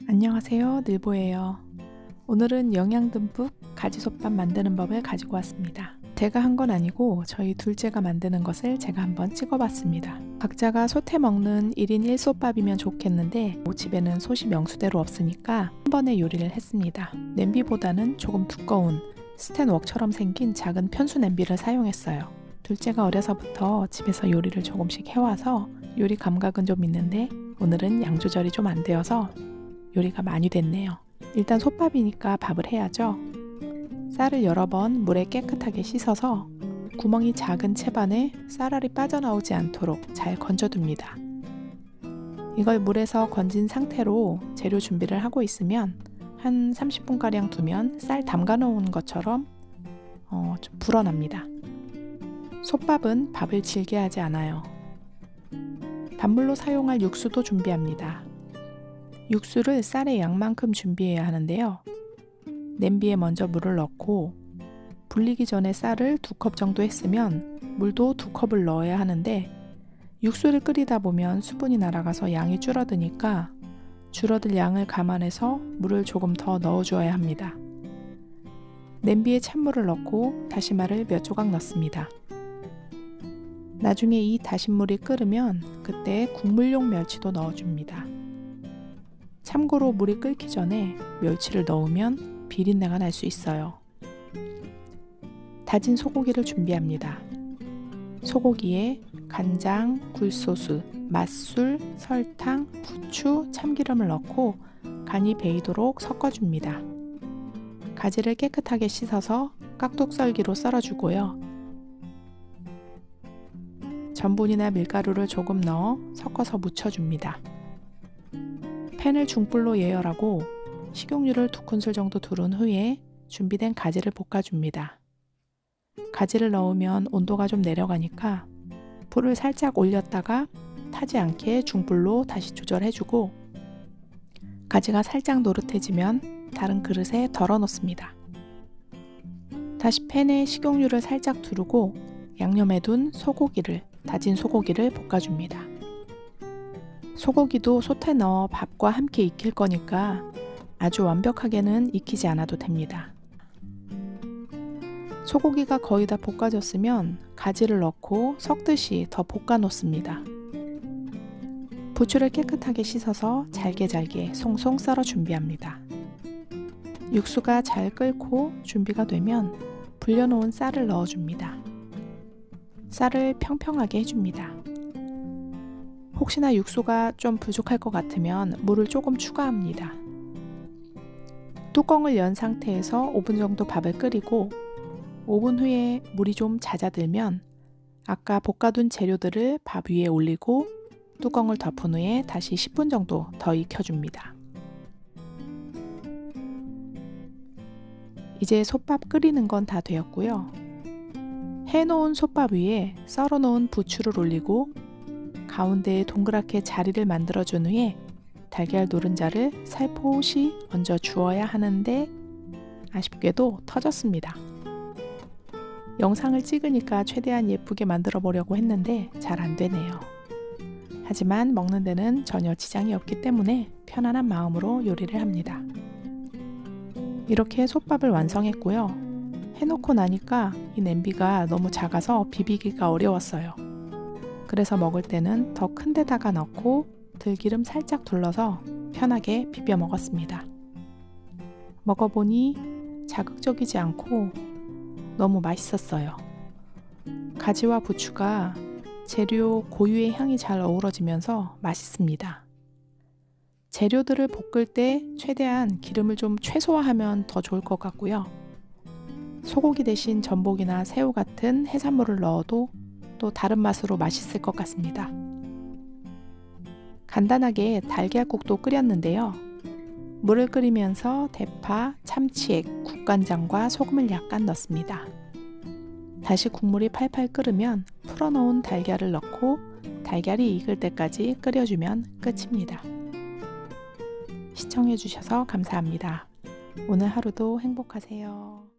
안녕하세요, 늘보예요. 오늘은 영양 듬뿍 가지솥밥 만드는 법을 가지고 왔습니다. 제가 한 건 아니고 저희 둘째가 만드는 것을 제가 한번 찍어봤습니다. 각자가 솥에 먹는 1인 1솥밥이면 좋겠는데 집에는 솥이 명수대로 없으니까 한 번에 요리를 했습니다. 냄비보다는 조금 두꺼운 스텐웍처럼 생긴 작은 편수 냄비를 사용했어요. 둘째가 어려서부터 집에서 요리를 조금씩 해와서 요리 감각은 좀 있는데 오늘은 양 조절이 좀 안 되어서 요리가 많이 됐네요. 일단 솥밥이니까 밥을 해야죠. 쌀을 여러 번 물에 깨끗하게 씻어서 구멍이 작은 채반에 쌀알이 빠져나오지 않도록 잘 건져둡니다. 이걸 물에서 건진 상태로 재료 준비를 하고 있으면 한 30분가량 두면 쌀 담가 놓은 것처럼 좀 불어납니다. 솥밥은 밥을 질게 하지 않아요. 밥물로 사용할 육수도 준비합니다. 육수를 쌀의 양만큼 준비해야 하는데요. 냄비에 먼저 물을 넣고 불리기 전에 쌀을 2컵 정도 했으면 물도 2컵을 넣어야 하는데 육수를 끓이다 보면 수분이 날아가서 양이 줄어드니까 줄어들 양을 감안해서 물을 조금 더 넣어주어야 합니다. 냄비에 찬물을 넣고 다시마를 몇 조각 넣습니다. 나중에 이 다신물이 끓으면 그때 국물용 멸치도 넣어줍니다. 참고로 물이 끓기 전에 멸치를 넣으면 비린내가 날 수 있어요. 다진 소고기를 준비합니다. 소고기에 간장, 굴소스, 맛술, 설탕, 후추, 참기름을 넣고 간이 배이도록 섞어줍니다. 가지를 깨끗하게 씻어서 깍둑썰기로 썰어주고요. 전분이나 밀가루를 조금 넣어 섞어서 묻혀줍니다. 팬을 중불로 예열하고 식용유를 2큰술 정도 두른 후에 준비된 가지를 볶아줍니다. 가지를 넣으면 온도가 좀 내려가니까 불을 살짝 올렸다가 타지 않게 중불로 다시 조절해주고 가지가 살짝 노릇해지면 다른 그릇에 덜어 놓습니다. 다시 팬에 식용유를 살짝 두르고 양념해둔 다진 소고기를 볶아줍니다. 소고기도 솥에 넣어 밥과 함께 익힐 거니까 아주 완벽하게는 익히지 않아도 됩니다. 소고기가 거의 다 볶아졌으면 가지를 넣고 섞듯이 더 볶아 놓습니다. 부추를 깨끗하게 씻어서 잘게 송송 썰어 준비합니다. 육수가 잘 끓고 준비가 되면 불려놓은 쌀을 넣어줍니다. 쌀을 평평하게 해줍니다. 혹시나 육수가 좀 부족할 것 같으면 물을 조금 추가합니다. 뚜껑을 연 상태에서 5분 정도 밥을 끓이고 5분 후에 물이 좀 잦아들면 아까 볶아둔 재료들을 밥 위에 올리고 뚜껑을 덮은 후에 다시 10분 정도 더 익혀줍니다. 이제 솥밥 끓이는 건 다 되었고요. 해놓은 솥밥 위에 썰어놓은 부추를 올리고 가운데에 동그랗게 자리를 만들어준 후에 달걀 노른자를 살포시 얹어 주어야 하는데 아쉽게도 터졌습니다. 영상을 찍으니까 최대한 예쁘게 만들어 보려고 했는데 잘 안 되네요. 하지만 먹는 데는 전혀 지장이 없기 때문에 편안한 마음으로 요리를 합니다. 이렇게 솥밥을 완성했고요. 해놓고 나니까 이 냄비가 너무 작아서 비비기가 어려웠어요. 그래서 먹을 때는 더 큰 데다가 넣고 들기름 살짝 둘러서 편하게 비벼 먹었습니다. 먹어보니 자극적이지 않고 너무 맛있었어요. 가지와 부추가 재료 고유의 향이 잘 어우러지면서 맛있습니다. 재료들을 볶을 때 최대한 기름을 좀 최소화하면 더 좋을 것 같고요. 소고기 대신 전복이나 새우 같은 해산물을 넣어도 또 다른 맛으로 맛있을 것 같습니다. 간단하게 달걀국도 끓였는데요. 물을 끓이면서 대파, 참치액, 국간장과 소금을 약간 넣습니다. 다시 국물이 팔팔 끓으면 풀어놓은 달걀을 넣고 달걀이 익을 때까지 끓여주면 끝입니다. 시청해주셔서 감사합니다. 오늘 하루도 행복하세요.